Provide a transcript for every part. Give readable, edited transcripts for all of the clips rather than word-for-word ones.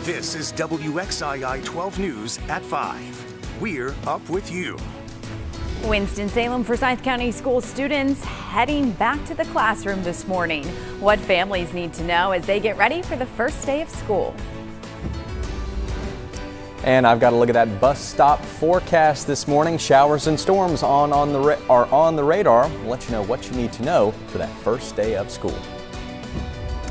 This is WXII 12 News at 5. We're up with you. Winston-Salem Forsyth County school students heading back to the classroom this morning. What families need to know as they get ready for the first day of school. And I've got a look at that bus stop forecast this morning. Showers and storms are on the radar. We'll let you know what you need to know for that first day of school.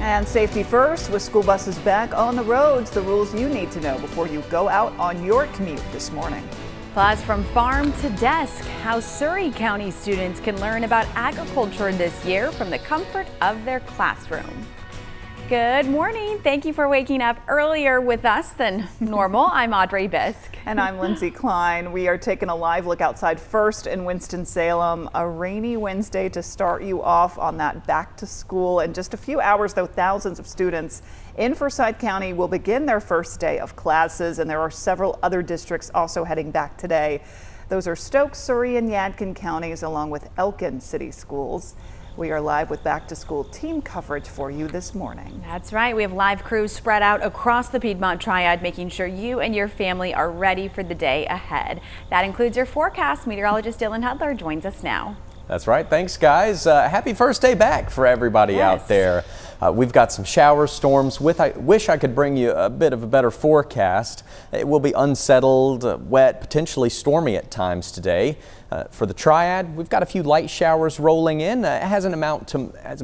And safety first, with school buses back on the roads, the rules you need to know before you go out on your commute this morning. Plus, from farm to desk, how Surry County students can learn about agriculture this year from the comfort of their classroom. Good morning. Thank you for waking up earlier with us than normal. I'm Audrey Bisk. And I'm Lindsay Klein. We are taking a live look outside first in Winston-Salem. A rainy Wednesday to start you off on that back to school. In just a few hours, though, thousands of students in Forsyth County will begin their first day of classes, and there are several other districts also heading back today. Those are Stokes, Surry, and Yadkin counties, along with Elkin City Schools. We are live with back to school team coverage for you this morning. That's right. We have live crews spread out across the Piedmont Triad, making sure you and your family are ready for the day ahead. That includes your forecast. Meteorologist Dylan Hudler joins us now. That's right. Thanks, guys. Happy first day back for everybody out there. We've got some showers, storms. I wish I could bring you a bit of a better forecast. It will be unsettled, wet, potentially stormy at times today. For the Triad, we've got a few light showers rolling in. It hasn't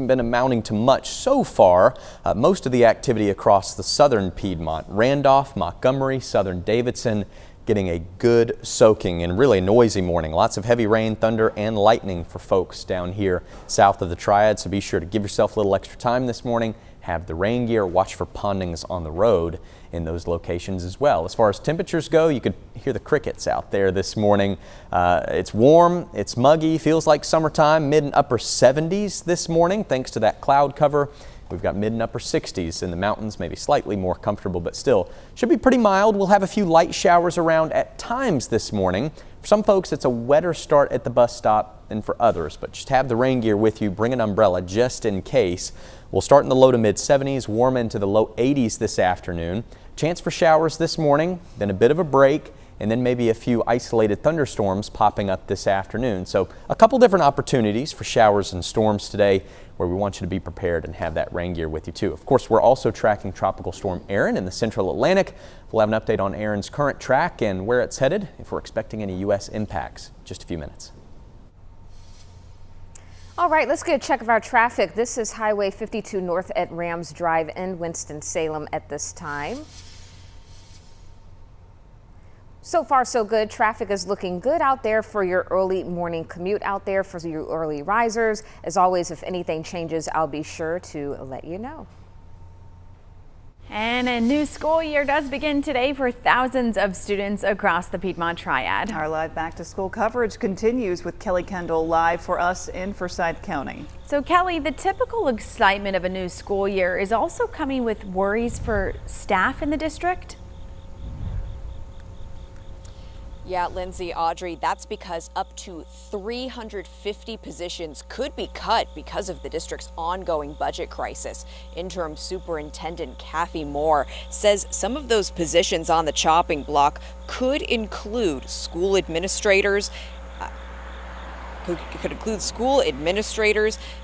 been amounting to much so far. Most of the activity across the southern Piedmont, Randolph, Montgomery, southern Davidson, getting a good soaking and really noisy morning. Lots of heavy rain, thunder, and lightning for folks down here south of the Triad. So be sure to give yourself a little extra time this morning. Have the rain gear, watch for pondings on the road in those locations as well. As far as temperatures go, you could hear the crickets out there this morning. It's warm, it's muggy, feels like summertime, mid and upper 70s this morning thanks to that cloud cover. We've got mid and upper 60s in the mountains, maybe slightly more comfortable, but still should be pretty mild. We'll have a few light showers around at times this morning. For some folks, it's a wetter start at the bus stop than for others, but just have the rain gear with you. Bring an umbrella just in case. We'll start in the low to mid 70s, warm into the low 80s this afternoon. Chance for showers this morning, then a bit of a break, and then maybe a few isolated thunderstorms popping up this afternoon. So a couple different opportunities for showers and storms today, where we want you to be prepared and have that rain gear with you too. Of course, we're also tracking Tropical Storm Erin in the central Atlantic. We'll have an update on Erin's current track and where it's headed if we're expecting any U.S. impacts in just a few minutes. All right, let's get a check of our traffic. This is Highway 52 north at Rams Drive in Winston-Salem at this time. So far, so good. Traffic is looking good out there for your early morning commute out there for you early risers. As always, if anything changes, I'll be sure to let you know. And a new school year does begin today for thousands of students across the Piedmont Triad. Our live back to school coverage continues with Kelly Kendall live for us in Forsyth County. So Kelly, the typical excitement of a new school year is also coming with worries for staff in the district. Yeah, Lindsay, Audrey, that's because up to 350 positions could be cut because of the district's ongoing budget crisis. Interim Superintendent Kathy Moore says some of those positions on the chopping block could include school administrators,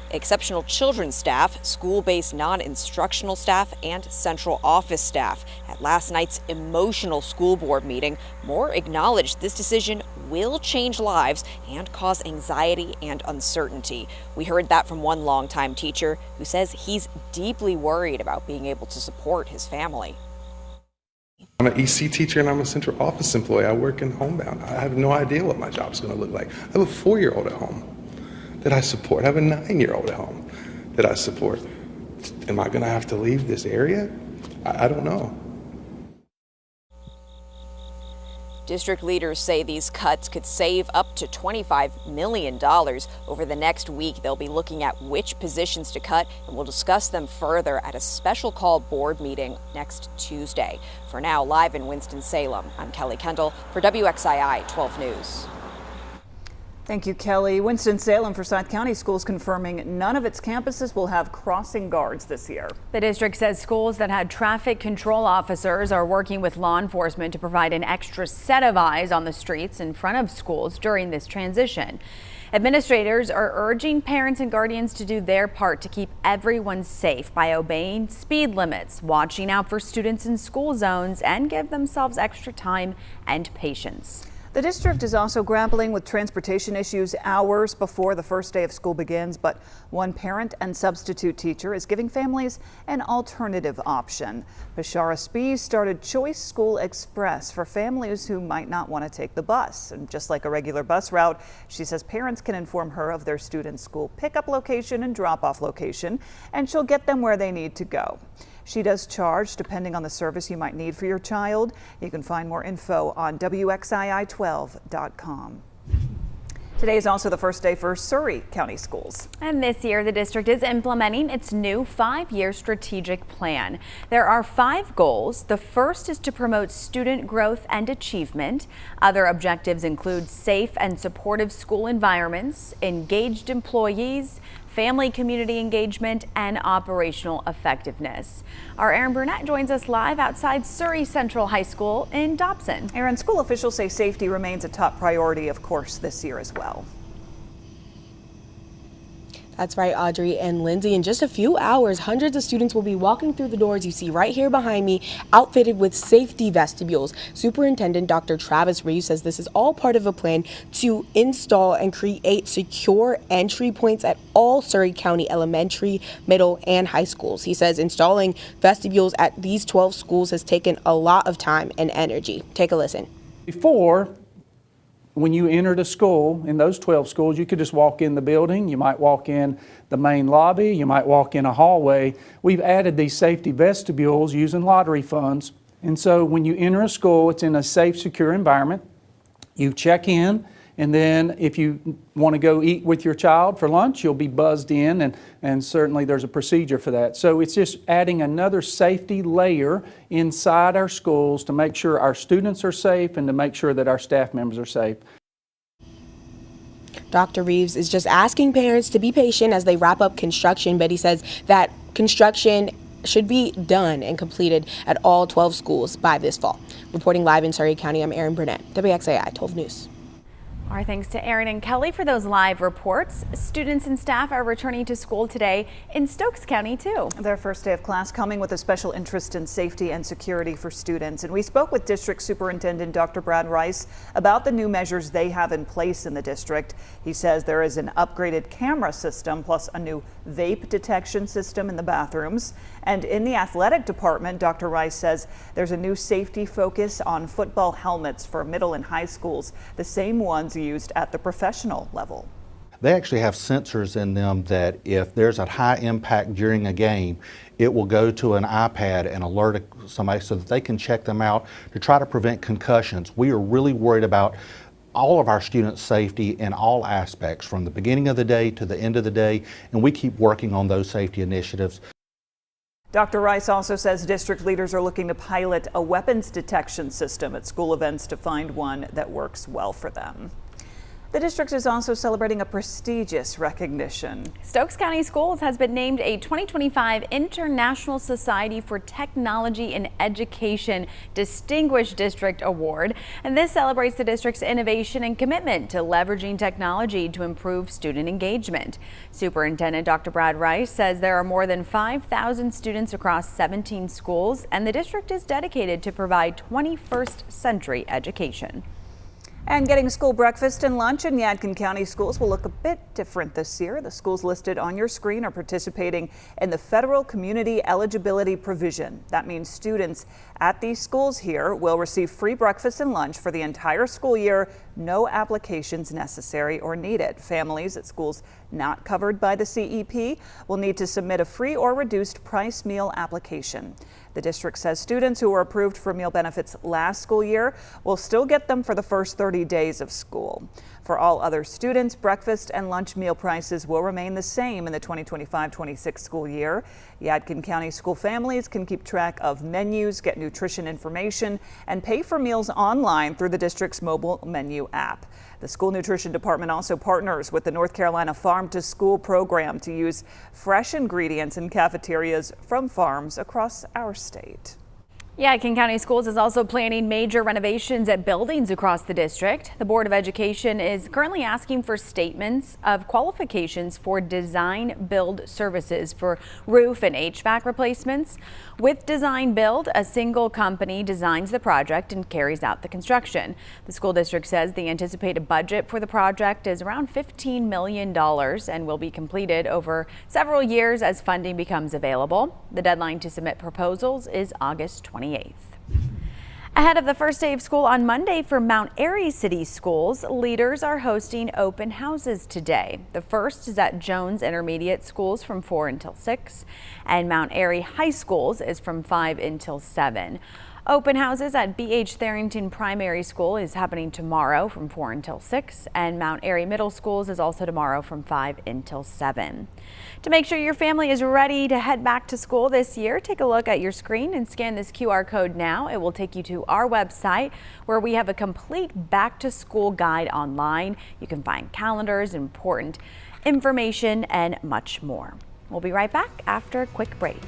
exceptional children's staff, school-based non-instructional staff, and central office staff. At last night's emotional school board meeting, Moore acknowledged this decision will change lives and cause anxiety and uncertainty. We heard that from one longtime teacher who says he's deeply worried about being able to support his family. I'm an EC teacher and I'm a central office employee. I work in homebound. I have no idea what my job's going to look like. I have a 4-year-old at home that I support. I have a 9-year-old at home that I support. Am I going to have to leave this area? I don't know. District leaders say these cuts could save up to $25 million. Over the next week, they'll be looking at which positions to cut, and we'll discuss them further at a special call board meeting next Tuesday. For now, live in Winston-Salem, I'm Kelly Kendall for WXII 12 News. Thank you, Kelly. Winston-Salem Forsyth County Schools confirming none of its campuses will have crossing guards this year. The district says schools that had traffic control officers are working with law enforcement to provide an extra set of eyes on the streets in front of schools during this transition. Administrators are urging parents and guardians to do their part to keep everyone safe by obeying speed limits, watching out for students in school zones, and give themselves extra time and patience. The district is also grappling with transportation issues hours before the first day of school begins, but one parent and substitute teacher is giving families an alternative option. Bashara Spies started Choice School Express for families who might not want to take the bus. And just like a regular bus route, she says parents can inform her of their student's school pickup location and drop-off location, and she'll get them where they need to go. She does charge depending on the service you might need for your child. You can find more info on WXII12.com. Today is also the first day for Surry County Schools. And this year, the district is implementing its new 5-year strategic plan. There are 5 goals. The first is to promote student growth and achievement. Other objectives include safe and supportive school environments, engaged employees, family community engagement, and operational effectiveness. Our Aaron Burnett joins us live outside Surry Central High School in Dobson. Aaron, school officials say safety remains a top priority, of course, this year as well. That's right, Audrey and Lindsay. In just a few hours, hundreds of students will be walking through the doors you see right here behind me, outfitted with safety vestibules. Superintendent Dr. Travis Reeves says this is all part of a plan to install and create secure entry points at all Surry County elementary, middle, and high schools. He says installing vestibules at these 12 schools has taken a lot of time and energy. Take a listen. Before, when you entered a school, in those 12 schools, you could just walk in the building. You might walk in the main lobby. You might walk in a hallway. We've added these safety vestibules using lottery funds. And so when you enter a school, it's in a safe, secure environment. You check in, and then if you want to go eat with your child for lunch, you'll be buzzed in, and certainly there's a procedure for that. So it's just adding another safety layer inside our schools to make sure our students are safe and to make sure that our staff members are safe. Dr. Reeves is just asking parents to be patient as they wrap up construction, but he says that construction should be done and completed at all 12 schools by this fall. Reporting live in Surry County, I'm Aaron Burnett, WXII 12 News. Our thanks to Aaron and Kelly for those live reports. Students and staff are returning to school today in Stokes County, too. Their first day of class coming with a special interest in safety and security for students. And we spoke with District Superintendent Dr. Brad Rice about the new measures they have in place in the district. He says there is an upgraded camera system plus a new vape detection system in the bathrooms. And in the athletic department, Dr. Rice says there's a new safety focus on football helmets for middle and high schools, the same ones used at the professional level. They actually have sensors in them that if there's a high impact during a game, it will go to an iPad and alert somebody so that they can check them out to try to prevent concussions. We are really worried about all of our students' safety in all aspects, from the beginning of the day to the end of the day, and we keep working on those safety initiatives. Dr. Rice also says district leaders are looking to pilot a weapons detection system at school events to find one that works well for them. The district is also celebrating a prestigious recognition. Stokes County Schools has been named a 2025 International Society for Technology and Education Distinguished District Award. And this celebrates the district's innovation and commitment to leveraging technology to improve student engagement. Superintendent Dr. Brad Rice says there are more than 5,000 students across 17 schools, and the district is dedicated to provide 21st century education. And getting school breakfast and lunch in Yadkin County schools will look a bit different this year. The schools listed on your screen are participating in the federal community eligibility provision. That means students at these schools here will receive free breakfast and lunch for the entire school year, no applications necessary or needed. Families at schools not covered by the CEP will need to submit a free or reduced price meal application. The district says students who were approved for meal benefits last school year will still get them for the first 30 days of school. For all other students, breakfast and lunch meal prices will remain the same in the 2025-26 school year. Yadkin County school families can keep track of menus, get nutrition information, and pay for meals online through the district's mobile menu new app. The school nutrition department also partners with the North Carolina Farm to School program to use fresh ingredients in cafeterias from farms across our state. Yadkin County Schools is also planning major renovations at buildings across the district. The Board of Education is currently asking for statements of qualifications for design build services for roof and HVAC replacements. With design build, a single company designs the project and carries out the construction. The school district says the anticipated budget for the project is around $15 million and will be completed over several years as funding becomes available. The deadline to submit proposals is August 28th. Ahead of the first day of school on Monday for Mount Airy City Schools, leaders are hosting open houses today. The first is at Jones Intermediate Schools from 4 until 6, and Mount Airy High Schools is from 5 until 7. Open houses at B.H. Tharrington Primary School is happening tomorrow from 4 until 6, and Mount Airy Middle Schools is also tomorrow from 5 until 7. To make sure your family is ready to head back to school this year, take a look at your screen and scan this QR code now. It will take you to our website where we have a complete back to school guide online. You can find calendars, important information, and much more. We'll be right back after a quick break.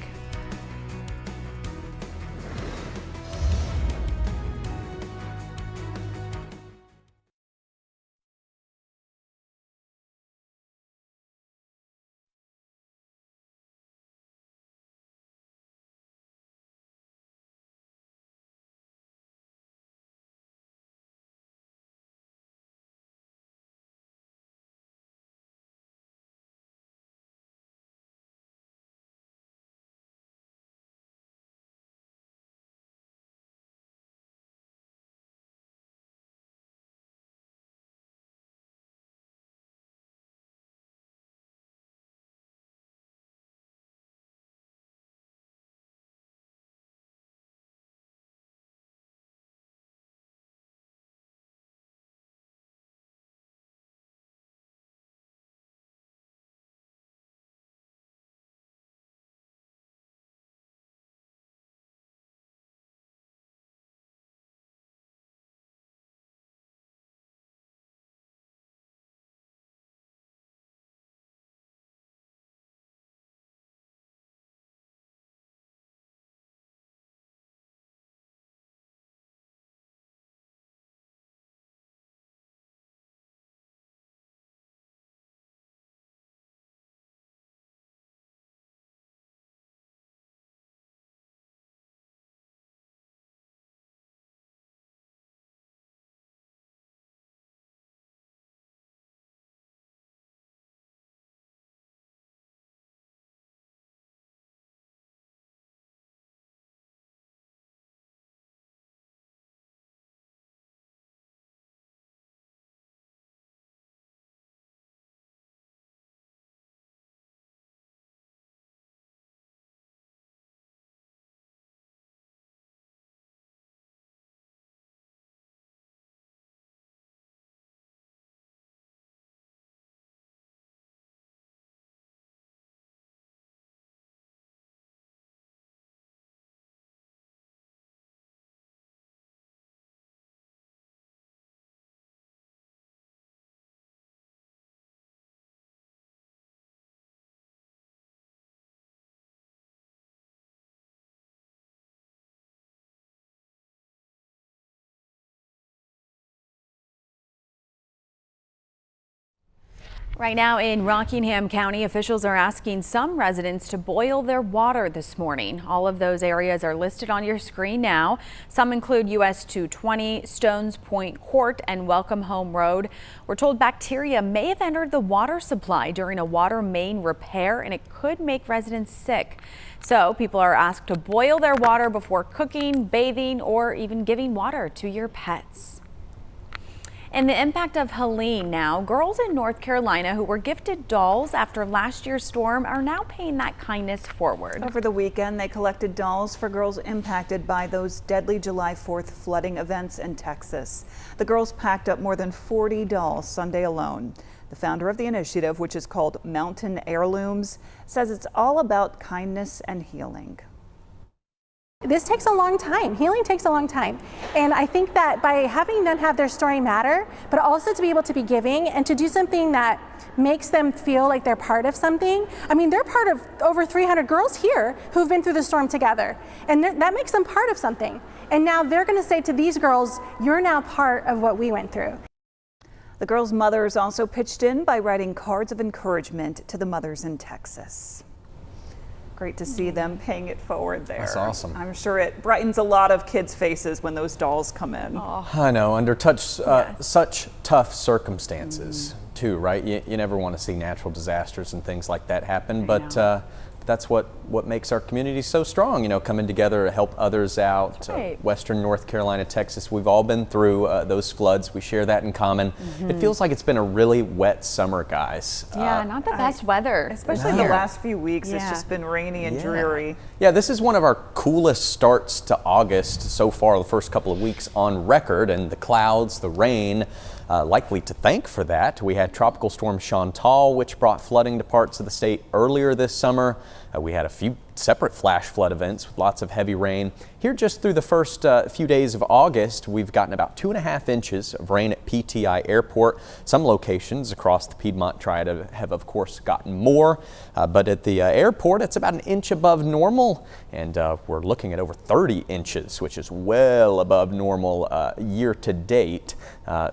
Right now in Rockingham County, officials are asking some residents to boil their water this morning. All of those areas are listed on your screen now. Some include US 220, Stones Point Court, and Welcome Home Road. We're told bacteria may have entered the water supply during a water main repair, and it could make residents sick. So people are asked to boil their water before cooking, bathing, or even giving water to your pets. And the impact of Helene now. Girls in North Carolina who were gifted dolls after last year's storm are now paying that kindness forward. Over the weekend, they collected dolls for girls impacted by those deadly July 4th flooding events in Texas. The girls packed up more than 40 dolls Sunday alone. The founder of the initiative, which is called Mountain Heirlooms, says it's all about kindness and healing. This takes a long time. Healing takes a long time. And I think that by having them have their story matter, but also to be able to be giving and to do something that makes them feel like they're part of something. I mean, they're part of over 300 girls here who've been through the storm together. And that makes them part of something. And now they're going to say to these girls, you're now part of what we went through. The girls' mothers also pitched in by writing cards of encouragement to the mothers in Texas. Great to see them paying it forward there. That's awesome. I'm sure it brightens a lot of kids' faces when those dolls come in. Oh. I know, under such tough circumstances too, right? You never want to see natural disasters and things like that happen, but that's what makes our community so strong, you know, coming together to help others out. Right. Western North Carolina, Texas, we've all been through those floods. We share that in common. It feels like it's been a really wet summer, guys. Yeah, not the best weather. Especially the last few weeks, it's just been rainy and dreary. Yeah, this is one of our coolest starts to August so far, the first couple of weeks on record, and the clouds, the rain, likely to thank for that. We had Tropical Storm Chantal, which brought flooding to parts of the state earlier this summer. We had a few separate flash flood events with lots of heavy rain. Here just through the first few days of August, we've gotten about 2.5 inches of rain at PTI Airport. Some locations across the Piedmont Triad have of course gotten more, but at the airport it's about 1 inch above normal, and we're looking at over 30 inches, which is well above normal year to date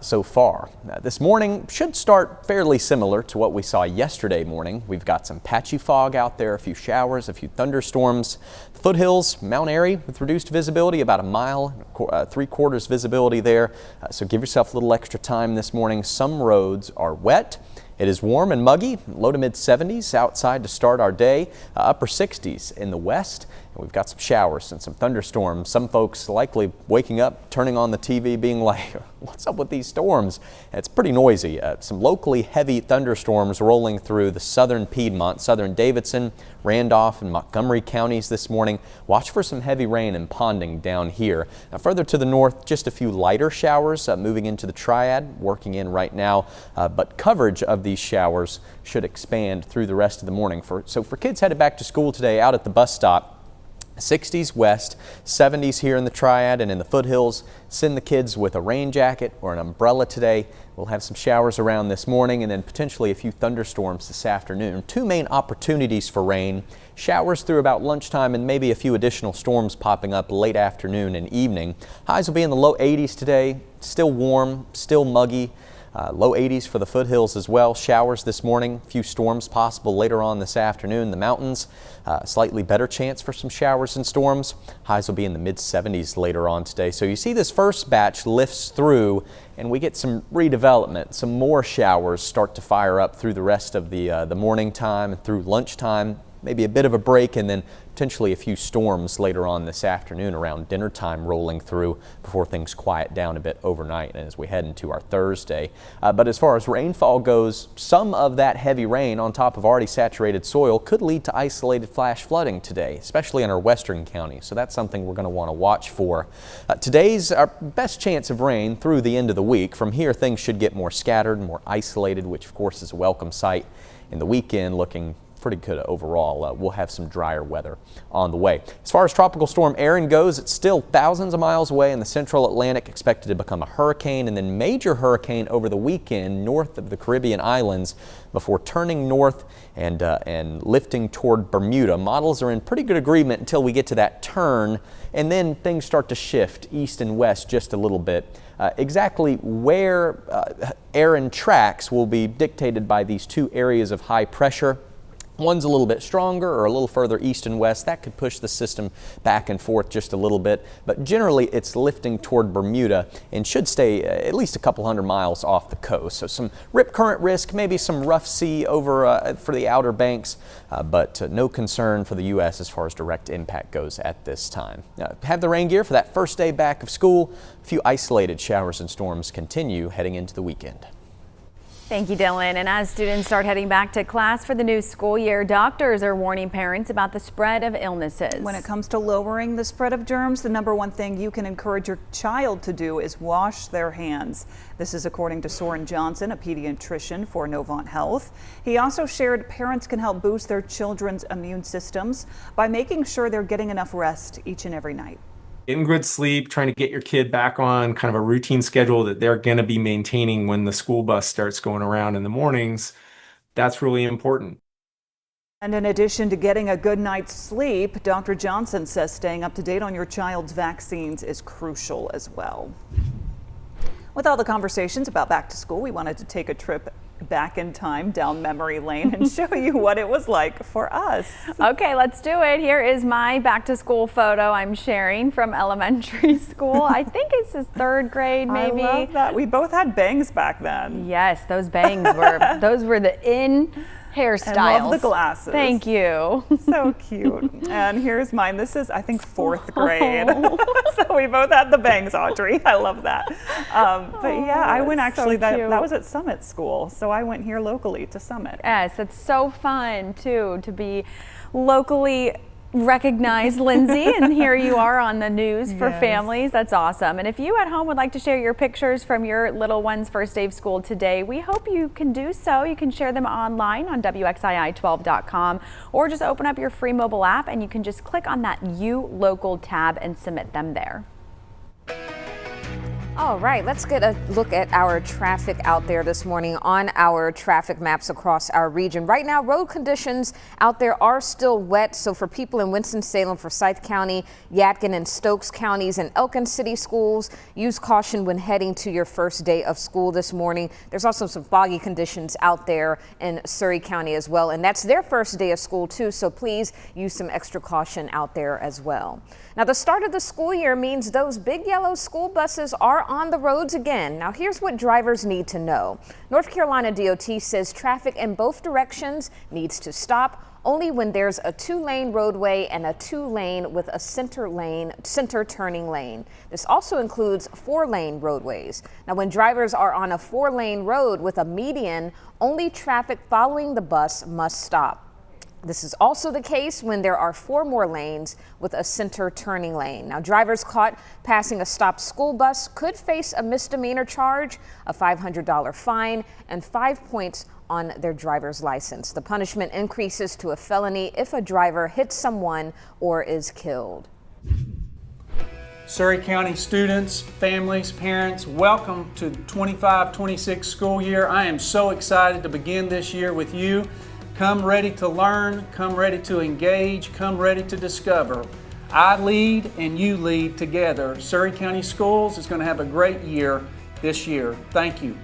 so far. This morning should start fairly similar to what we saw yesterday morning. We've got some patchy fog out there, a few showers, a few thunderstorms. The foothills, Mount Airy with reduced visibility, about 1 mile, 3/4 visibility there. So give yourself a little extra time this morning. Some roads are wet. It is warm and muggy, low to mid 70s outside to start our day, upper 60s in the west. And we've got some showers and some thunderstorms. Some folks likely waking up, turning on the TV, being like, what's up with these storms? It's pretty noisy. Some locally heavy thunderstorms rolling through the southern Piedmont, southern Davidson, Randolph, and Montgomery counties this morning. Watch for some heavy rain and ponding down here. Now, further to the north, just a few lighter showers moving into the Triad, working in right now, but coverage of these showers should expand through the rest of the morning. So for kids headed back to school today out at the bus stop, 60s west, 70s here in the Triad and in the foothills. Send the kids with a rain jacket or an umbrella today. We'll have some showers around this morning and then potentially a few thunderstorms this afternoon. Two main opportunities for rain. Showers through about lunchtime and maybe a few additional storms popping up late afternoon and evening. Highs will be in the low 80s today. Still warm, still muggy. Low 80s for the foothills as well. Showers this morning, a few storms possible later on this afternoon. The mountains, slightly better chance for some showers and storms. Highs will be in the mid 70s later on today. So you see this first batch lifts through and we get some redevelopment. Some more showers start to fire up through the rest of the morning time and through lunchtime. Maybe a bit of a break and then potentially a few storms later on this afternoon around dinner time rolling through before things quiet down a bit overnight and as we head into our Thursday. But as far as rainfall goes, some of that heavy rain on top of already saturated soil could lead to isolated flash flooding today, especially in our western counties. So that's something we're going to want to watch for. Today's our best chance of rain through the end of the week. From here, things should get more scattered, more isolated, which of course is a welcome sight. In the weekend, looking pretty good overall. We'll have some drier weather on the way. As far as Tropical Storm Erin goes, it's still thousands of miles away in the central Atlantic, expected to become a hurricane and then major hurricane over the weekend north of the Caribbean islands before turning north and lifting toward Bermuda. Models are in pretty good agreement until we get to that turn, and then things start to shift east and west just a little bit. Exactly where Erin tracks will be dictated by these two areas of high pressure. One's a little bit stronger or a little further east and west. That could push the system back and forth just a little bit, but generally it's lifting toward Bermuda and should stay at least a couple hundred miles off the coast. So some rip current risk, maybe some rough sea over for the Outer Banks, but no concern for the U.S. as far as direct impact goes at this time. Have the rain gear for that first day back of school. A few isolated showers and storms continue heading into the weekend. Thank you, Dylan. And as students start heading back to class for the new school year, doctors are warning parents about the spread of illnesses. When it comes to lowering the spread of germs, the #1 thing you can encourage your child to do is wash their hands. This is according to Soren Johnson, a pediatrician for Novant Health. He also shared parents can help boost their children's immune systems by making sure they're getting enough rest each and every night. Getting good sleep, trying to get your kid back on kind of a routine schedule that they're going to be maintaining when the school bus starts going around in the mornings, that's really important. And in addition to getting a good night's sleep, Dr. Johnson says staying up to date on your child's vaccines is crucial as well. With all the conversations about back to school, we wanted to take a trip back in time down memory lane and show you what it was like for us. Okay, let's do it. Here is my back to school photo I'm sharing from elementary school. I think it's his 3rd grade, maybe. I love that. We both had bangs back then. Yes, those bangs were, those were the in hairstyles. I love the glasses. Thank you. So cute. And here's mine. This is, I think, 4th grade. So we both had the bangs, Audrey. I love that. But yeah, I went actually, so that was at Summit School. So I went here locally to Summit. Yes, it's so fun too to be locally recognized, Lindsay, and here you are on the news for families. That's awesome. And if you at home would like to share your pictures from your little one's first day of school today, we hope you can do so. You can share them online on WXII12.com or just open up your free mobile app and you can just click on that You Local tab and submit them there. All right, let's get a look at our traffic out there this morning on our traffic maps across our region. Right now, road conditions out there are still wet. So for people in Winston-Salem, Forsyth County, Yadkin and Stokes counties and Elkin City schools, use caution when heading to your first day of school this morning. There's also some foggy conditions out there in Surry County as well. And that's their first day of school too. So please use some extra caution out there as well. Now, the start of the school year means those big yellow school buses are on the roads again. Now, here's what drivers need to know. North Carolina DOT says traffic in both directions needs to stop only when there's a 2-lane roadway and a 2-lane with a center turning lane. This also includes 4-lane roadways. Now, when drivers are on a 4-lane road with a median, only traffic following the bus must stop. This is also the case when there are 4 more lanes with a center turning lane. Now, drivers caught passing a stopped school bus could face a misdemeanor charge, a $500 fine, and 5 points on their driver's license. The punishment increases to a felony if a driver hits someone or is killed. Surry County students, families, parents, welcome to the 25-26 school year. I am so excited to begin this year with you. Come ready to learn, come ready to engage, come ready to discover. I lead and you lead together. Surry County Schools is going to have a great year this year. Thank you.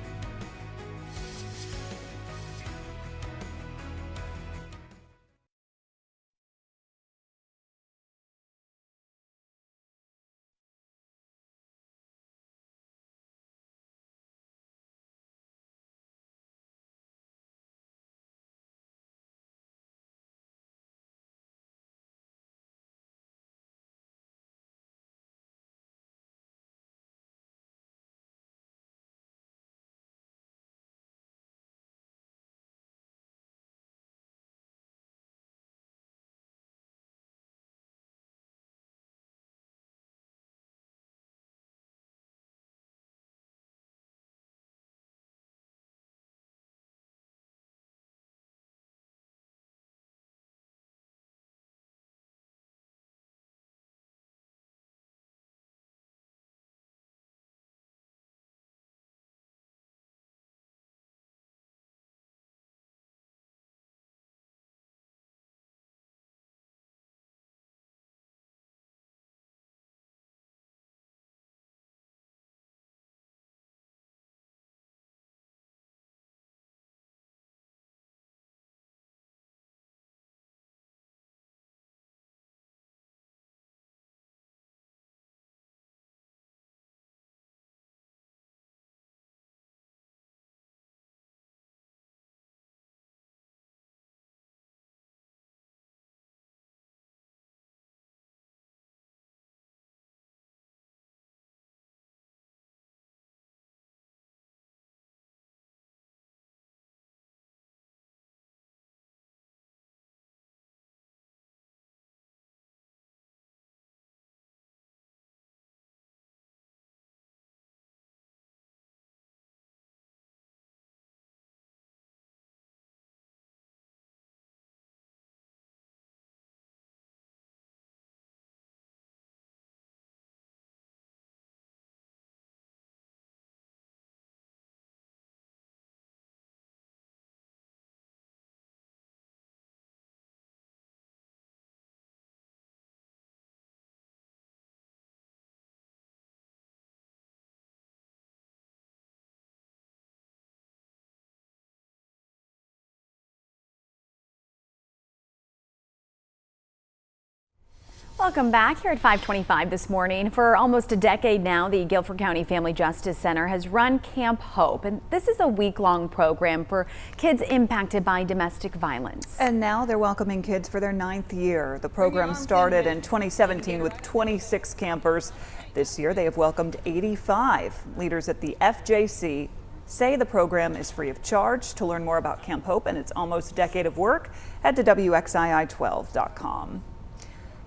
Welcome back here at 525 this morning. For almost a decade now, the Guilford County Family Justice Center has run Camp Hope, and this is a week-long program for kids impacted by domestic violence. And now they're welcoming kids for their 9th year. The program started in 2017 with 26 campers. This year they have welcomed 85. Leaders at the FJC say the program is free of charge. To learn more about Camp Hope and its almost decade of work, head to WXII12.com.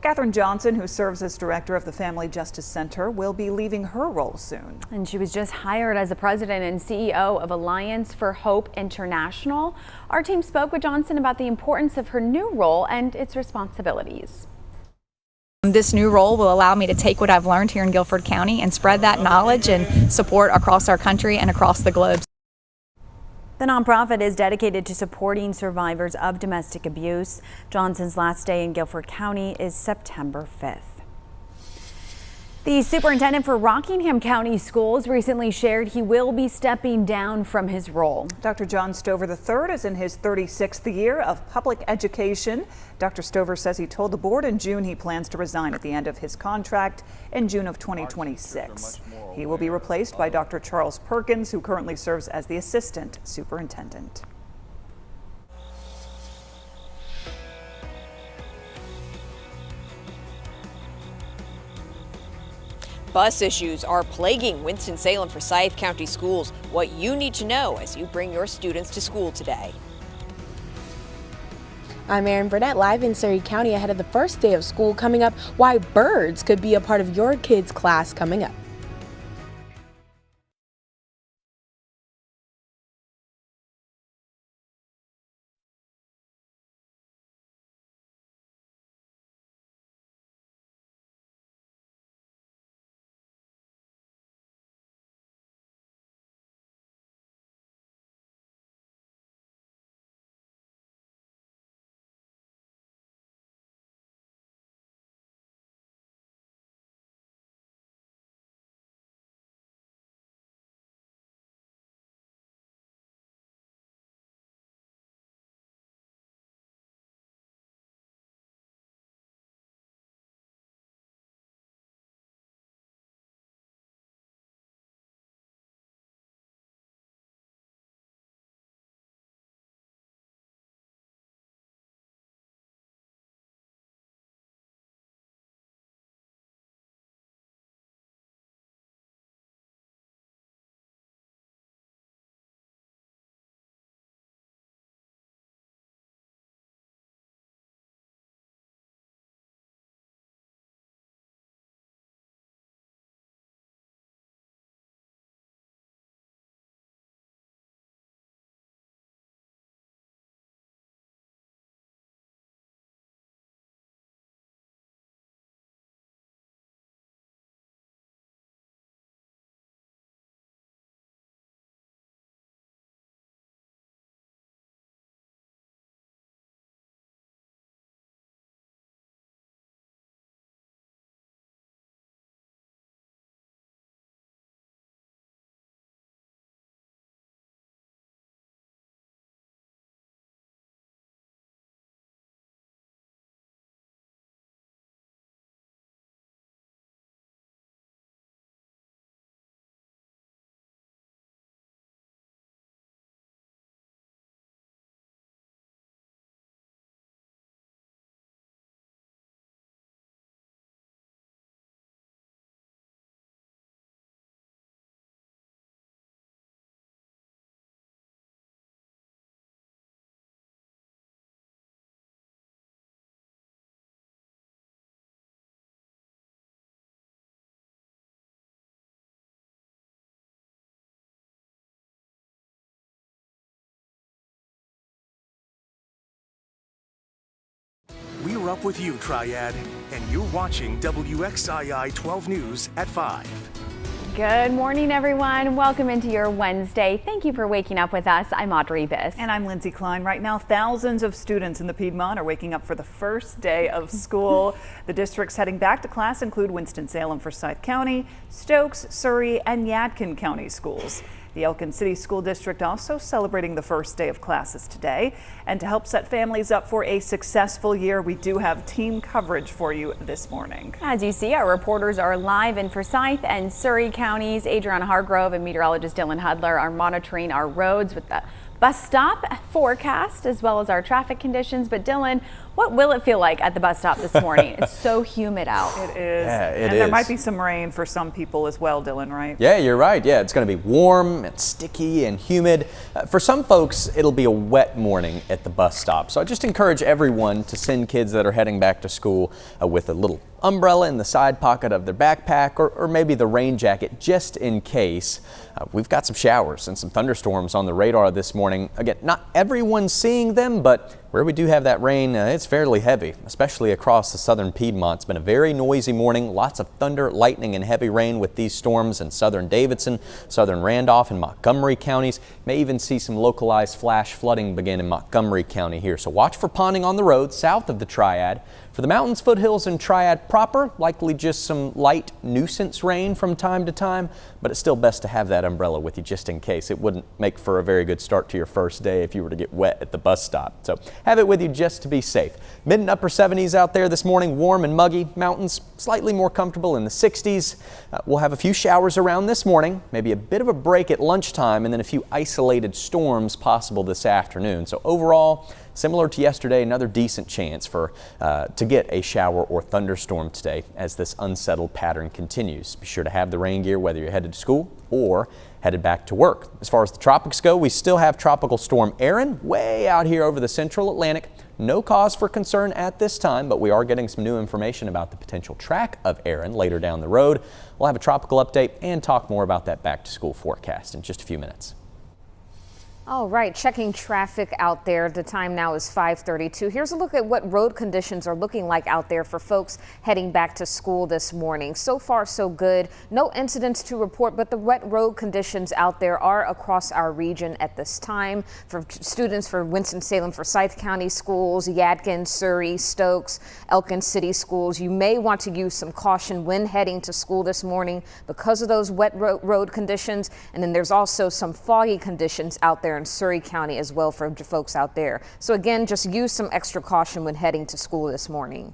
Catherine Johnson, who serves as director of the Family Justice Center, will be leaving her role soon. And she was just hired as the president and CEO of Alliance for Hope International. Our team spoke with Johnson about the importance of her new role and its responsibilities. This new role will allow me to take what I've learned here in Guilford County and spread that knowledge and support across our country and across the globe. The nonprofit is dedicated to supporting survivors of domestic abuse. Johnson's last day in Guilford County is September 5th. The superintendent for Rockingham County Schools recently shared he will be stepping down from his role. Dr. John Stover III is in his 36th year of public education. Dr. Stover says he told the board in June he plans to resign at the end of his contract in June of 2026. He will be replaced by Dr. Charles Perkins, who currently serves as the assistant superintendent. Bus issues are plaguing Winston-Salem Forsyth County schools. What you need to know as you bring your students to school today. I'm Erin Burnett, live in Surry County ahead of the first day of school coming up. Why birds could be a part of your kids' class coming up. We're up with you, Triad, and you're watching WXII 12 News at 5. Good morning, everyone. Welcome into your Wednesday. Thank you for waking up with us. I'm Audrey Biss. And I'm Lindsay Klein. Right now, thousands of students in the Piedmont are waking up for the first day of school. The districts heading back to class include Winston-Salem, Forsyth County, Stokes, Surry, and Yadkin County schools. The Elkin City School District also celebrating the first day of classes today. And to help set families up for a successful year, we do have team coverage for you this morning. As you see, our reporters are live in Forsyth and Surry counties. Adriana Hargrove and meteorologist Dylan Hudler are monitoring our roads with the bus stop forecast as well as our traffic conditions. But Dylan, what will it feel like at the bus stop this morning? It's so humid out. It is. Yeah, it and is. There might be some rain for some people as well, Dylan, right? Yeah, you're right. Yeah, it's going to be warm and sticky and humid. For some folks, it'll be a wet morning at the bus stop. So I just encourage everyone to send kids that are heading back to school with a little umbrella in the side pocket of their backpack or maybe the rain jacket just in case. We've got some showers and some thunderstorms on the radar this morning. Again, not everyone's seeing them, but where we do have that rain, it's fairly heavy, especially across the southern Piedmont. It's been a very noisy morning. Lots of thunder, lightning, and heavy rain with these storms in southern Davidson, southern Randolph, and Montgomery counties. May even see some localized flash flooding begin in Montgomery County here. So watch for ponding on the road south of the Triad. For the mountains, foothills, and Triad proper, likely just some light nuisance rain from time to time, but it's still best to have that umbrella with you just in case. It wouldn't make for a very good start to your first day if you were to get wet at the bus stop. So have it with you just to be safe. Mid and upper 70s out there this morning, warm and muggy. Mountains slightly more comfortable in the 60s. We'll have a few showers around this morning, maybe a bit of a break at lunchtime, and then a few isolated storms possible this afternoon. So overall, similar to yesterday, another decent chance to get a shower or thunderstorm today as this unsettled pattern continues. Be sure to have the rain gear whether you're headed to school or headed back to work. As far as the tropics go, we still have Tropical Storm Erin way out here over the central Atlantic. No cause for concern at this time, but we are getting some new information about the potential track of Erin later down the road. We'll have a tropical update and talk more about that back to school forecast in just a few minutes. All right, checking traffic out there. The time now is 5:32. Here's a look at what road conditions are looking like out there for folks heading back to school this morning. So far, so good. No incidents to report, but the wet road conditions out there are across our region at this time. For students for Winston-Salem, Forsyth County schools, Yadkin, Surry, Stokes, Elkin City schools, you may want to use some caution when heading to school this morning because of those wet road conditions. And then there's also some foggy conditions out there in Surry County as well for folks out there. So again, just use some extra caution when heading to school this morning.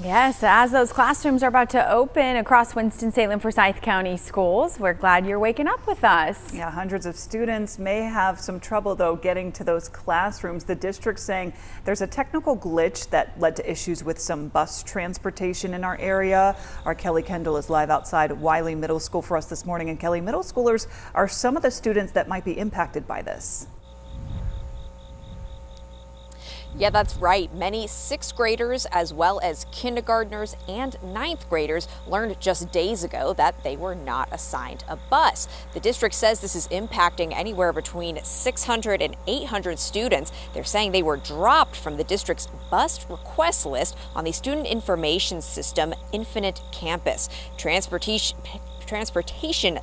Yes, as those classrooms are about to open across Winston-Salem, Forsyth County schools, we're glad you're waking up with us. Yeah, hundreds of students may have some trouble, though, getting to those classrooms. The district saying there's a technical glitch that led to issues with some bus transportation in our area. Our Kelly Kendall is live outside Wiley Middle School for us this morning. And Kelly, middle schoolers are some of the students that might be impacted by this. Yeah, that's right. Many sixth graders as well as kindergartners and ninth graders learned just days ago that they were not assigned a bus. The district says this is impacting anywhere between 600 and 800 students. They're saying they were dropped from the district's bus request list on the student information system Infinite Campus. Transportation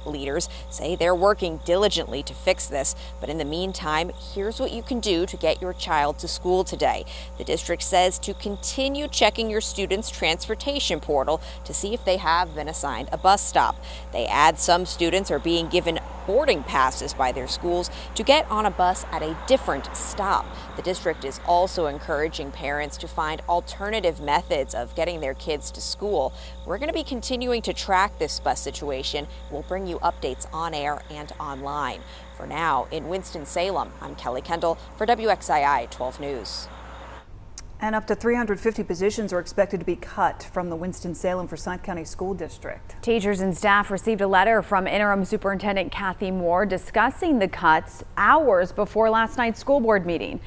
leaders say they're working diligently to fix this, but in the meantime, here's what you can do to get your child to school today. The district says to continue checking your students' transportation portal to see if they have been assigned a bus stop. They add some students are being given boarding passes by their schools to get on a bus at a different stop. The district is also encouraging parents to find alternative methods of getting their kids to school. We're going to be continuing to track this bus situation. We'll bring you updates on air and online. For now, in Winston-Salem, I'm Kelly Kendall for WXII 12 News. And up to 350 positions are expected to be cut from the Winston-Salem Forsyth County School District. Teachers and staff received a letter from Interim Superintendent Kathy Moore discussing the cuts hours before last night's school board meeting.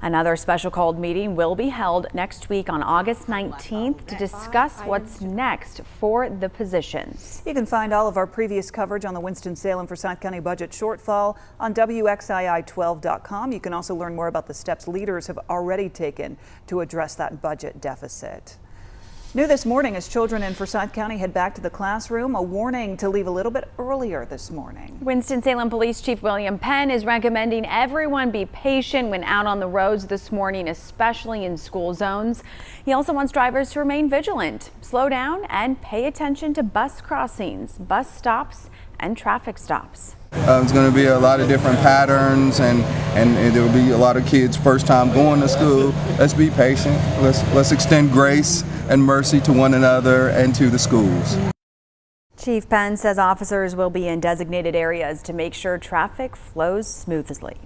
Another special called meeting will be held next week on August 19th to discuss what's next for the positions. You can find all of our previous coverage on the Winston-Salem Forsyth County budget shortfall on WXII12.com. You can also learn more about the steps leaders have already taken to address that budget deficit. New this morning as children in Forsyth County head back to the classroom, a warning to leave a little bit earlier this morning. Winston-Salem Police Chief William Penn is recommending everyone be patient when out on the roads this morning, especially in school zones. He also wants drivers to remain vigilant, slow down, and pay attention to bus crossings, bus stops, and traffic stops. It's going to be a lot of different patterns, and there will be a lot of kids first time going to school. Let's be patient. Let's extend grace and mercy to one another and to the schools. Chief Penn says officers will be in designated areas to make sure traffic flows smoothly.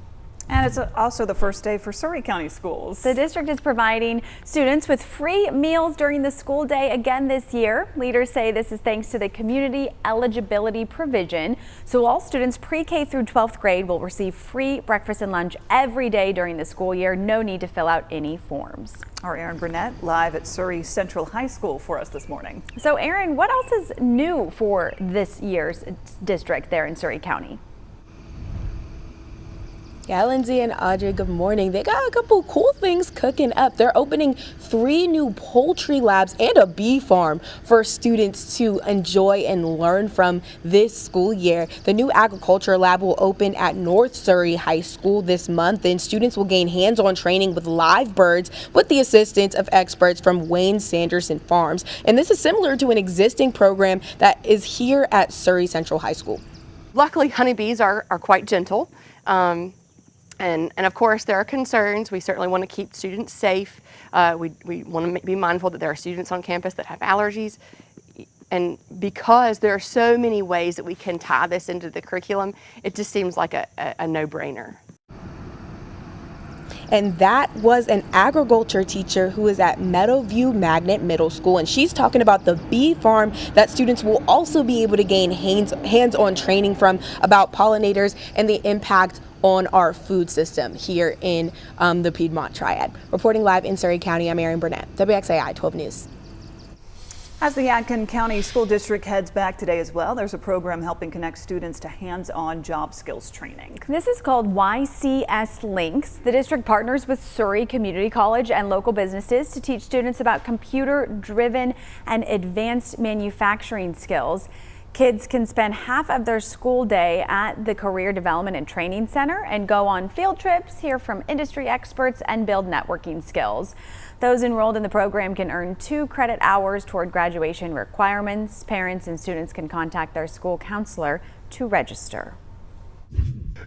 And it's also the first day for Surry County schools. The district is providing students with free meals during the school day again this year. Leaders say this is thanks to the community eligibility provision. So all students pre-K through 12th grade will receive free breakfast and lunch every day during the school year. No need to fill out any forms. Our Aaron Burnett live at Surry Central High School for us this morning. So Aaron, what else is new for this year's district there in Surry County? Yeah, Lindsay and Audrey, good morning. They got a couple cool things cooking up. They're opening 3 new poultry labs and a bee farm for students to enjoy and learn from this school year. The new agriculture lab will open at North Surry High School this month, and students will gain hands-on training with live birds with the assistance of experts from Wayne Sanderson Farms. And this is similar to an existing program that is here at Surry Central High School. Luckily, honeybees are quite gentle. And of course, there are concerns. We certainly want to keep students safe. We want to be mindful that there are students on campus that have allergies. And because there are so many ways that we can tie this into the curriculum, it just seems like a no-brainer. And that was an agriculture teacher who is at Meadowview Magnet Middle School. And she's talking about the bee farm that students will also be able to gain hands-on training from about pollinators and the impact on our food system here in the Piedmont Triad. Reporting live in Surry County, I'm Erin Burnett, WXAI 12 News. As the Yadkin County School District heads back today as well, there's a program helping connect students to hands-on job skills training. This is called YCS Links. The district partners with Surry Community College and local businesses to teach students about computer-driven and advanced manufacturing skills. Kids can spend half of their school day at the Career Development and Training Center and go on field trips, hear from industry experts, and build networking skills. Those enrolled in the program can earn 2 credit hours toward graduation requirements. Parents and students can contact their school counselor to register.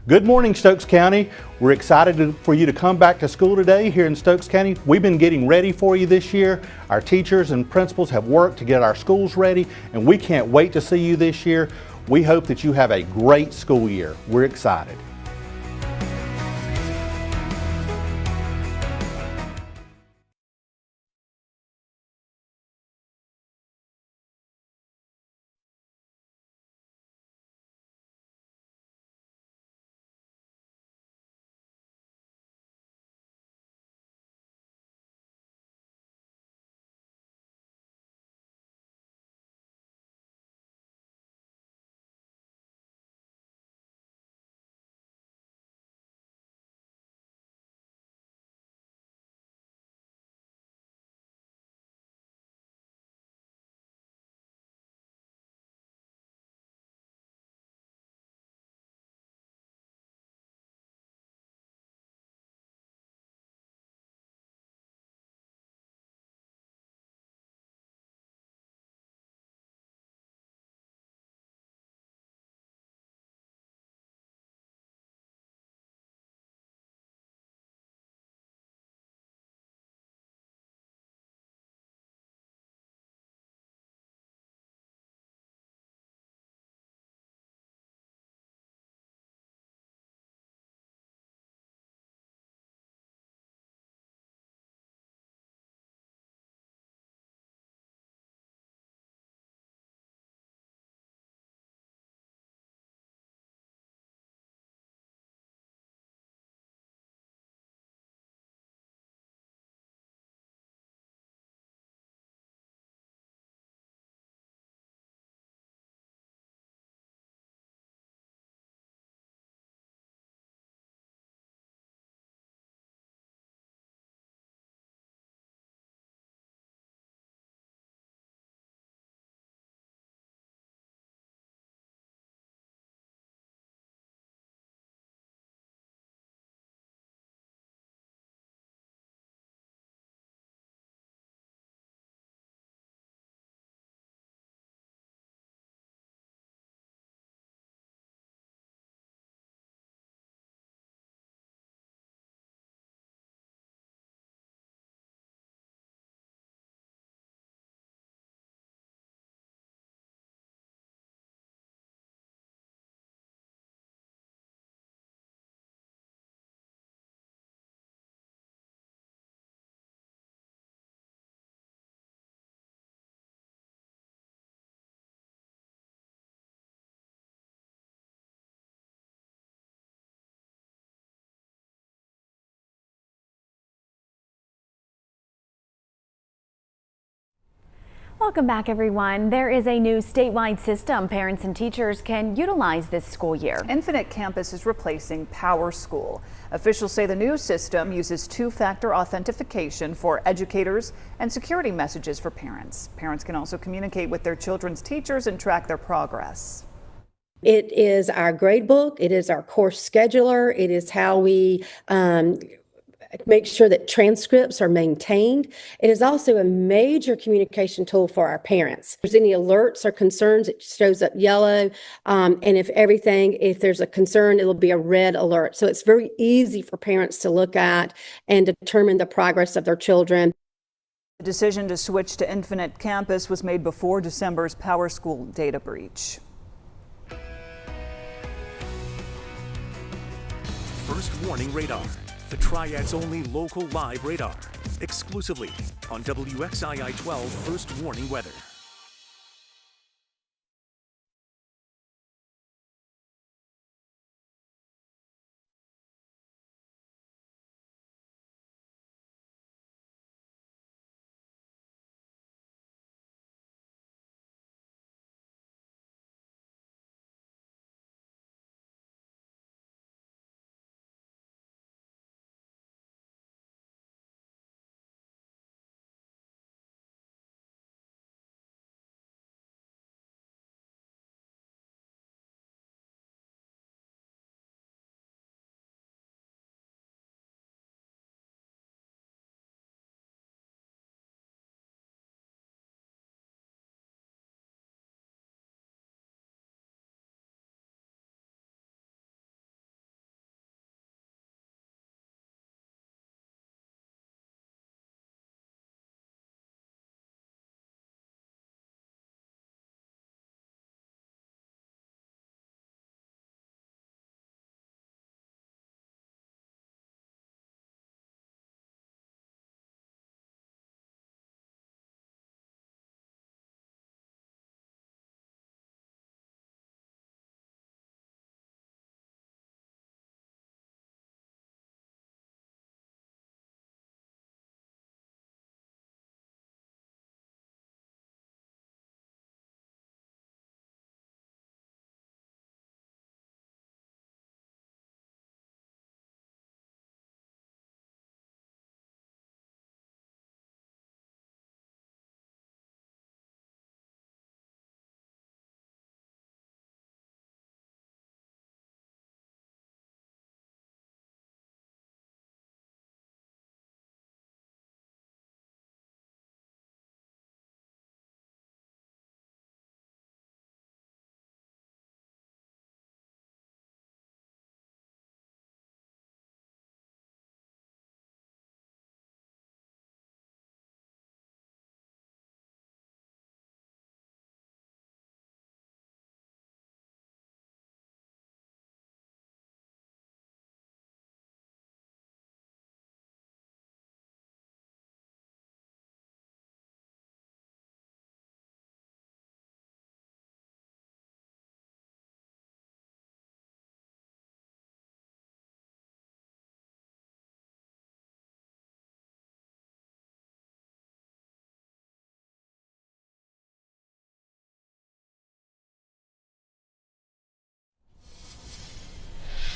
Good morning, Stokes County. We're excited for you to come back to school today here in Stokes County. We've been getting ready for you this year. Our teachers and principals have worked to get our schools ready, and we can't wait to see you this year. We hope that you have a great school year. We're excited. Welcome back, everyone. There is a new statewide system parents and teachers can utilize this school year. Infinite Campus is replacing PowerSchool. Officials say the new system uses two-factor authentication for educators and security messages for parents. Parents can also communicate with their children's teachers and track their progress. It is our grade book. It is our course scheduler. It is how we make sure that transcripts are maintained. It is also a major communication tool for our parents. If there's any alerts or concerns, it shows up yellow. And if there's a concern, it'll be a red alert. So it's very easy for parents to look at and determine the progress of their children. The decision to switch to Infinite Campus was made before December's PowerSchool data breach. First Warning Radar, the Triad's only local live radar, exclusively on WXII 12 First Warning Weather.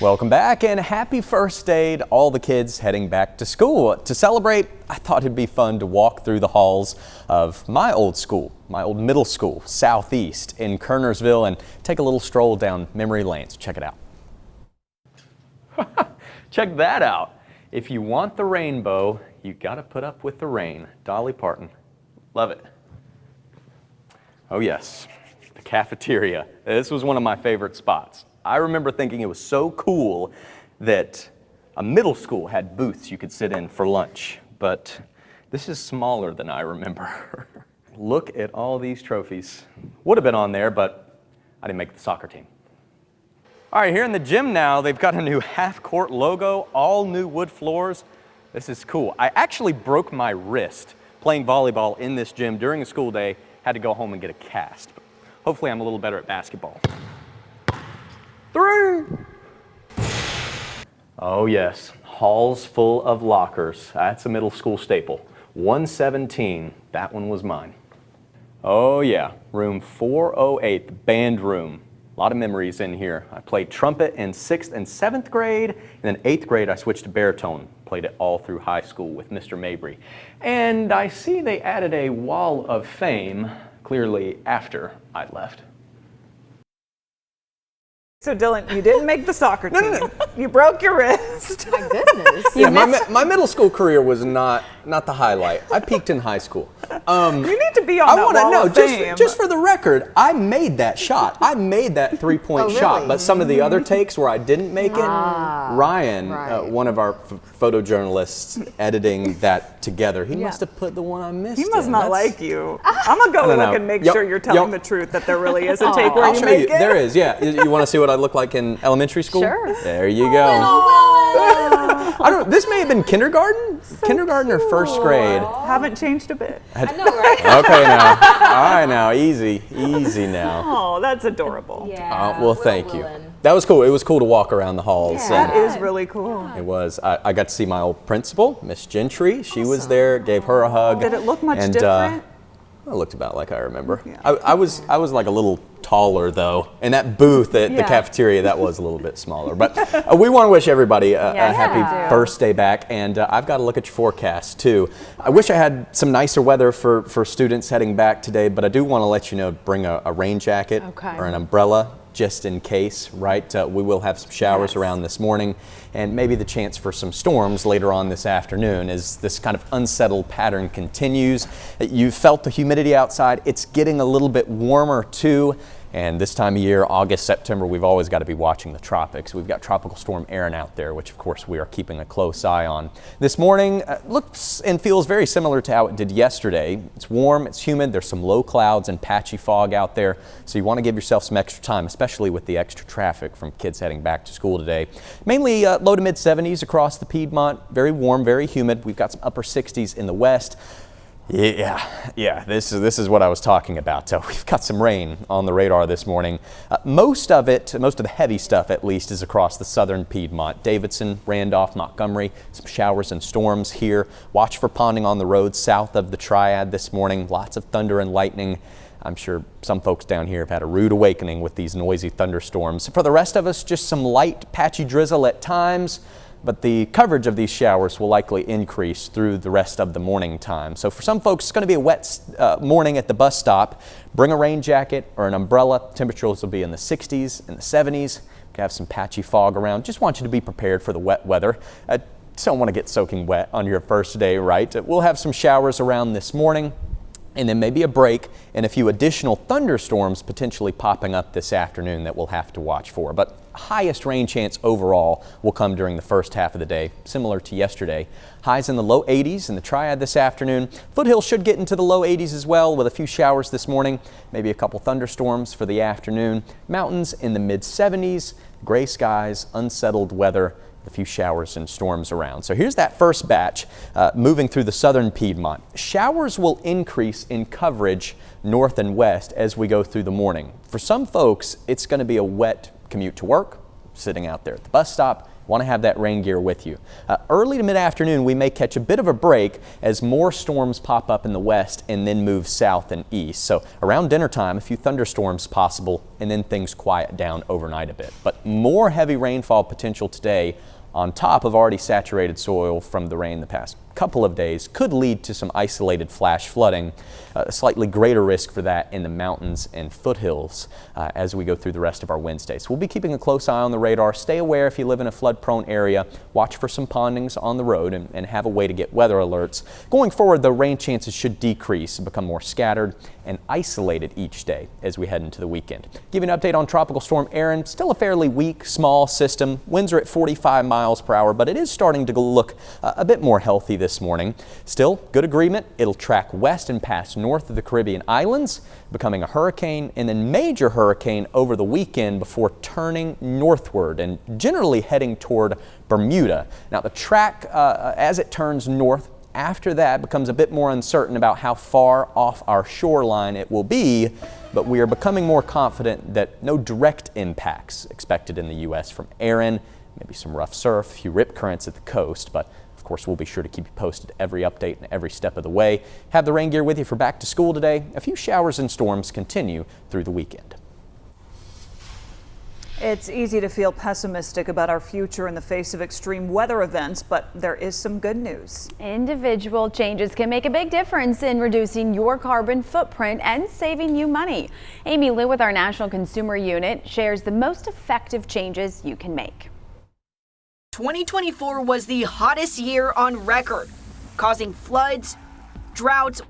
Welcome back and happy first day to all the kids heading back to school. To celebrate, I thought it'd be fun to walk through the halls of my old school, my old middle school, Southeast in Kernersville, and take a little stroll down memory lane. So check it out. Check that out. If you want the rainbow, you gotta put up with the rain. Dolly Parton. Love it. Oh yes, the cafeteria. This was one of my favorite spots. I remember thinking it was so cool that a middle school had booths you could sit in for lunch, but this is smaller than I remember. Look at all these trophies. Would have been on there, but I didn't make the soccer team. All right, here in the gym now, they've got a new half-court logo, all new wood floors. This is cool. I actually broke my wrist playing volleyball in this gym during a school day, had to go home and get a cast. But hopefully I'm a little better at basketball. 3! Oh yes, halls full of lockers. That's a middle school staple. 117, that one was mine. Oh yeah, room 408, the band room. A lot of memories in here. I played trumpet in 6th and 7th grade, and then 8th grade I switched to baritone. Played it all through high school with Mr. Mabry. And I see they added a wall of fame, clearly after I left. So Dylan, you didn't make the soccer team. No. You broke your wrist. My goodness. Yeah, my middle school career was not the highlight. I peaked in high school. You need to be on that wall of fame. Just for the record, I made that shot. I made that three-point shot, but some of the other takes where I didn't make it, Ryan, one of our photojournalists editing that together, he must have put the one I missed. He must not like you. I'm going to go look and make sure you're telling the truth, that there really is a take where I'll you show make you. it. There is, yeah. You want to see what I look like in elementary school? Sure. There you go. I don't. This may have been kindergarten, kindergarten or first grade. Haven't changed a bit. I know, right? Okay, now. All right, now. Easy now. Oh, that's adorable. Yeah. Well, thank you. That was cool. It was cool to walk around the halls. Yeah, that is really cool. It was. I got to see my old principal, Miss Gentry. She was there. Gave her a hug. Did it look much different? It looked about like I remember. Yeah. I was like a little taller though, and that booth at the cafeteria, that was a little bit smaller. But we want to wish everybody a happy first day back, and I've got to look at your forecast too. I wish I had some nicer weather for students heading back today, but I do want to let you know, bring a rain jacket or an umbrella just in case, right? We will have some showers around this morning, and maybe the chance for some storms later on this afternoon as this kind of unsettled pattern continues. You've felt the humidity outside. It's getting a little bit warmer too. And this time of year, August, September, we've always got to be watching the tropics. We've got Tropical Storm Erin out there, which of course we are keeping a close eye on. This morning looks and feels very similar to how it did yesterday. It's warm, it's humid, there's some low clouds and patchy fog out there. So you want to give yourself some extra time, especially with the extra traffic from kids heading back to school today. Mainly low to mid 70s across the Piedmont, very warm, very humid. We've got some upper 60s in the west. Yeah, this is what I was talking about. We've got some rain on the radar this morning. Most of the heavy stuff at least, is across the southern Piedmont. Davidson, Randolph, Montgomery, some showers and storms here. Watch for ponding on the roads south of the Triad this morning. Lots of thunder and lightning. I'm sure some folks down here have had a rude awakening with these noisy thunderstorms. For the rest of us, just some light, patchy drizzle at times. But the coverage of these showers will likely increase through the rest of the morning time. So for some folks, it's going to be a wet morning at the bus stop. Bring a rain jacket or an umbrella. Temperatures will be in the 60s and the 70s. We can have some patchy fog around. Just want you to be prepared for the wet weather. Just don't want to get soaking wet on your first day, right? We'll have some showers around this morning, and then maybe a break and a few additional thunderstorms potentially popping up this afternoon that we'll have to watch for. But highest rain chance overall will come during the first half of the day, similar to yesterday. Highs in the low 80s in the Triad this afternoon. Foothills should get into the low 80s as well, with a few showers this morning, maybe a couple thunderstorms for the afternoon. Mountains in the mid 70s, gray skies, unsettled weather, a few showers and storms around. So here's that first batch moving through the southern Piedmont. Showers will increase in coverage north and west as we go through the morning. For some folks, it's going to be a wet commute to work, sitting out there at the bus stop. Want to have that rain gear with you. Early to mid-afternoon, we may catch a bit of a break as more storms pop up in the west and then move south and east. So around dinner time, a few thunderstorms possible, and then things quiet down overnight a bit. But more heavy rainfall potential today on top of already saturated soil from the rain the past couple of days could lead to some isolated flash flooding. A slightly greater risk for that in the mountains and foothills as we go through the rest of our Wednesday. So we'll be keeping a close eye on the radar. Stay aware if you live in a flood-prone area. Watch for some pondings on the road and have a way to get weather alerts. Going forward, the rain chances should decrease and become more scattered and isolated each day as we head into the weekend. Give you an update on Tropical Storm Erin. Still a fairly weak, small system. Winds are at 45 miles per hour, but it is starting to look a bit more healthy this morning. Still, good agreement. It'll track west and pass north of the Caribbean islands, becoming a hurricane and then major hurricane over the weekend before turning northward and generally heading toward Bermuda. Now, the track as it turns north after that becomes a bit more uncertain about how far off our shoreline it will be, but we are becoming more confident that no direct impacts expected in the U.S. from Erin. Maybe some rough surf, a few rip currents at the coast, but Of course, we'll be sure to keep you posted every update and every step of the way. Have the rain gear with you for back to school today. A few showers and storms continue through the weekend. It's easy to feel pessimistic about our future in the face of extreme weather events, but there is some good news. Individual changes can make a big difference in reducing your carbon footprint and saving you money. Amy Liu with our National Consumer Unit shares the most effective changes you can make. 2024 was the hottest year on record, causing floods, droughts,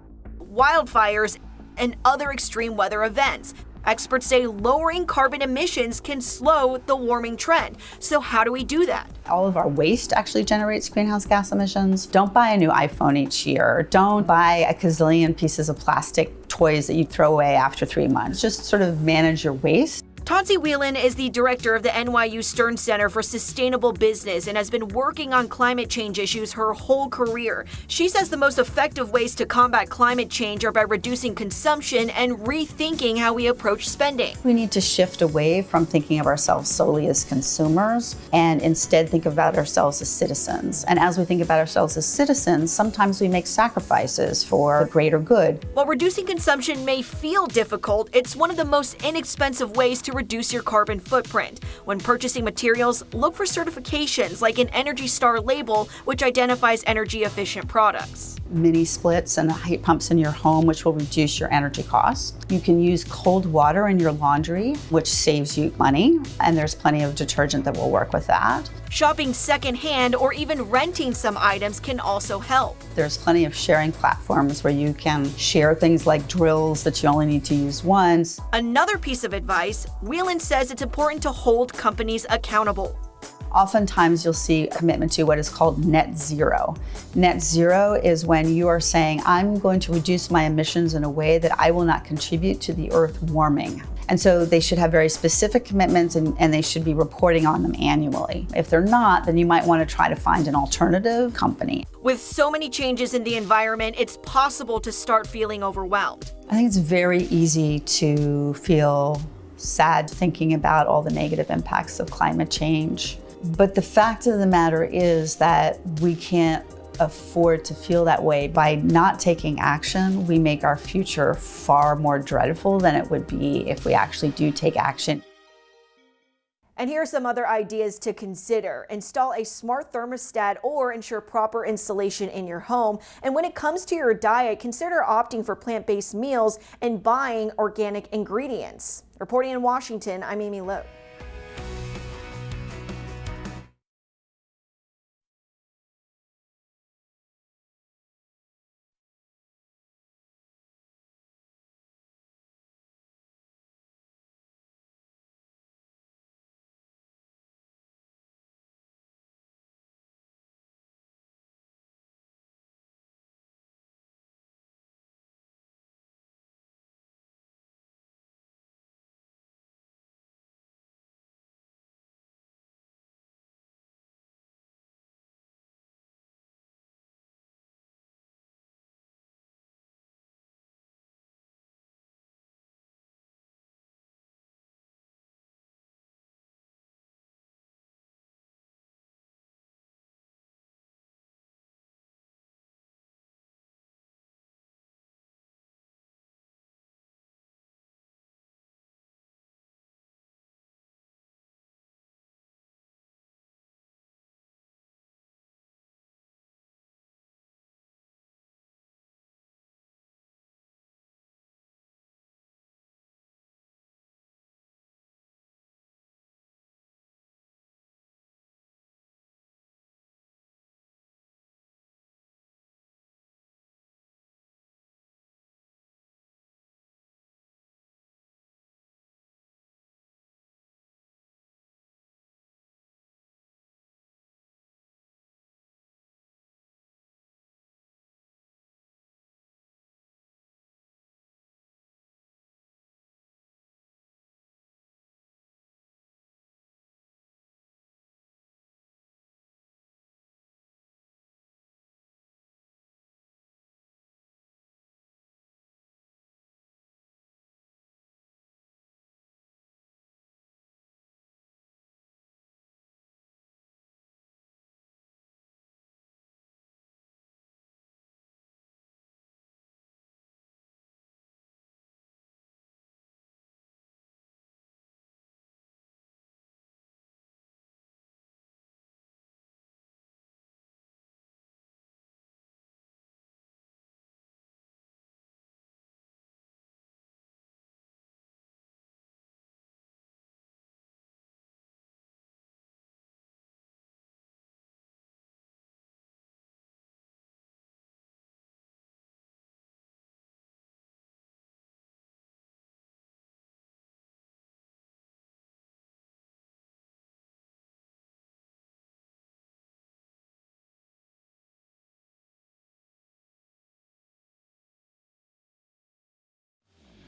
wildfires, and other extreme weather events. Experts say lowering carbon emissions can slow the warming trend. So how do we do that? All of our waste actually generates greenhouse gas emissions. Don't buy a new iPhone each year. Don't buy a gazillion pieces of plastic toys that you throw away after 3 months. Just sort of manage your waste. Tansy Whelan is the director of the NYU Stern Center for Sustainable Business and has been working on climate change issues her whole career. She says the most effective ways to combat climate change are by reducing consumption and rethinking how we approach spending. We need to shift away from thinking of ourselves solely as consumers and instead think about ourselves as citizens. And as we think about ourselves as citizens, sometimes we make sacrifices for the greater good. While reducing consumption may feel difficult, it's one of the most inexpensive ways to reduce your carbon footprint. When purchasing materials, look for certifications like an Energy Star label, which identifies energy efficient products. Mini splits and heat pumps in your home, which will reduce your energy costs. You can use cold water in your laundry, which saves you money, and there's plenty of detergent that will work with that. Shopping secondhand or even renting some items can also help. There's plenty of sharing platforms where you can share things like drills that you only need to use once. Another piece of advice, Whelan says it's important to hold companies accountable. Oftentimes you'll see a commitment to what is called net zero. Net zero is when you are saying, I'm going to reduce my emissions in a way that I will not contribute to the earth warming. And so they should have very specific commitments and they should be reporting on them annually. If they're not, then you might want to try to find an alternative company. With so many changes in the environment, it's possible to start feeling overwhelmed. I think it's very easy to feel sad thinking about all the negative impacts of climate change. But the fact of the matter is that we can't afford to feel that way. By not taking action, we make our future far more dreadful than it would be if we actually do take action. And here are some other ideas to consider. Install a smart thermostat or ensure proper installation in your home. And when it comes to your diet, consider opting for plant-based meals and buying organic ingredients. Reporting in Washington, I'm Amy Liu.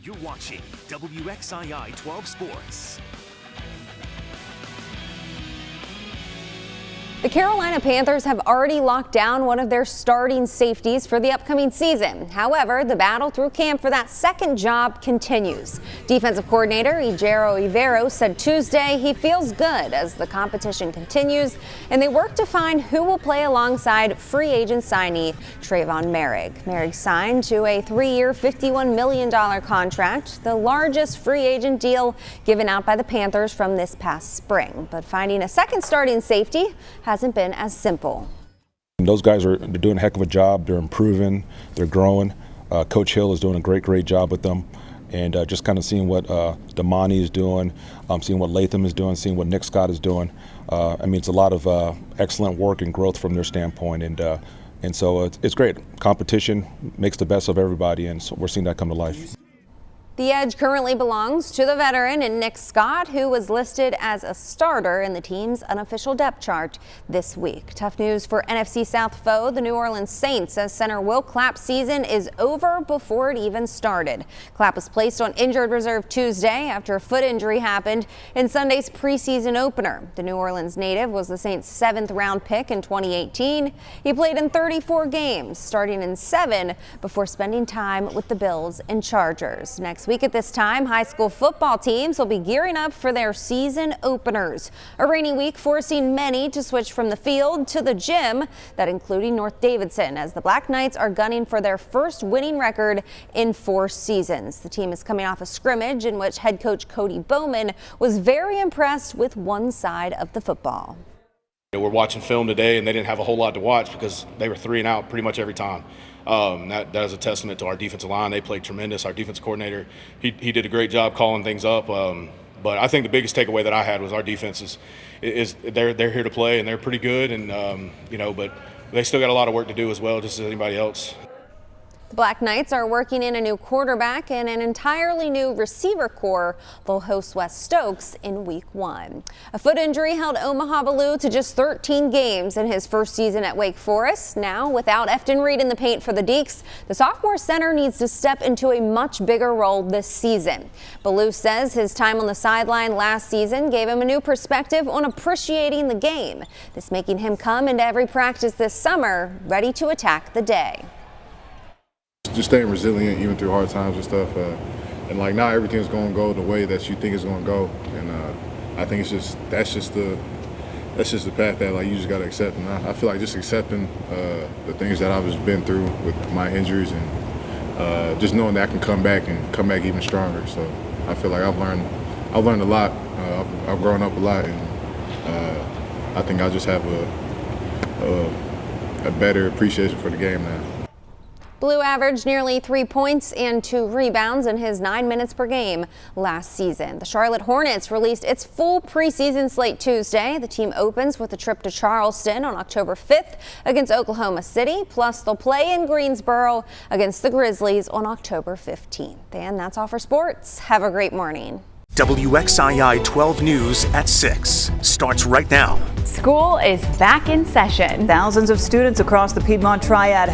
You're watching WXII 12 Sports. The Carolina Panthers have already locked down one of their starting safeties for the upcoming season. However, the battle through camp for that second job continues. Defensive coordinator Ejiro Evero said Tuesday he feels good as the competition continues and they work to find who will play alongside free agent signee Trayvon Merrick. Merrick signed to a 3-year, $51 million contract, the largest free agent deal given out by the Panthers from this past spring. But finding a second starting safety hasn't been as simple. Those guys they're doing a heck of a job. They're improving. They're growing. Coach Hill is doing a great job with them. And just kind of seeing what Damani is doing, seeing what Latham is doing, seeing what Nick Scott is doing. I mean, it's a lot of excellent work and growth from their standpoint. And so it's great. Competition makes the best of everybody, and so we're seeing that come to life. The edge currently belongs to the veteran and Nick Scott, who was listed as a starter in the team's unofficial depth chart this week. Tough news for NFC South foe, the New Orleans Saints, as center Will Clapp's season is over before it even started. Clapp was placed on injured reserve Tuesday after a foot injury happened in Sunday's preseason opener. The New Orleans native was the Saints' 7th-round pick in 2018. He played in 34 games, starting in 7 before spending time with the Bills and Chargers. Next week at this time, high school football teams will be gearing up for their season openers. A rainy week forcing many to switch from the field to the gym, that including North Davidson, as the Black Knights are gunning for their first winning record in 4 seasons. The team is coming off a scrimmage in which head coach Cody Bowman was very impressed with one side of the football. We're watching film today, and they didn't have a whole lot to watch because they were 3 and out pretty much every time. That is a testament to our defensive line. They played tremendous. Our defense coordinator, he did a great job calling things up. But I think the biggest takeaway that I had was our defense is they're here to play, and they're pretty good. And but they still got a lot of work to do as well, just as anybody else. The Black Knights are working in a new quarterback and an entirely new receiver core. They'll host West Stokes in week 1. A foot injury held Omaha Biliew to just 13 games in his first season at Wake Forest. Now, without Efton Reed in the paint for the Deacs, the sophomore center needs to step into a much bigger role this season. Biliew says his time on the sideline last season gave him a new perspective on appreciating the game. This making him come into every practice this summer ready to attack the day. Just staying resilient even through hard times and stuff, and like not everything's going to go the way that you think it's going to go, and I think that's just the path that like you just got to accept. And I feel like just accepting the things that I've just been through with my injuries, and just knowing that I can come back even stronger. So I feel like I've learned a lot. I've grown up a lot, and I think I just have a better appreciation for the game now. Biliew averaged nearly 3 points and 2 rebounds in his 9 minutes per game last season. The Charlotte Hornets released its full preseason slate Tuesday. The team opens with a trip to Charleston on October 5th against Oklahoma City. Plus, they'll play in Greensboro against the Grizzlies on October 15th. And that's all for sports. Have a great morning. WXII 12 News at 6 starts right now. School is back in session. Thousands of students across the Piedmont Triad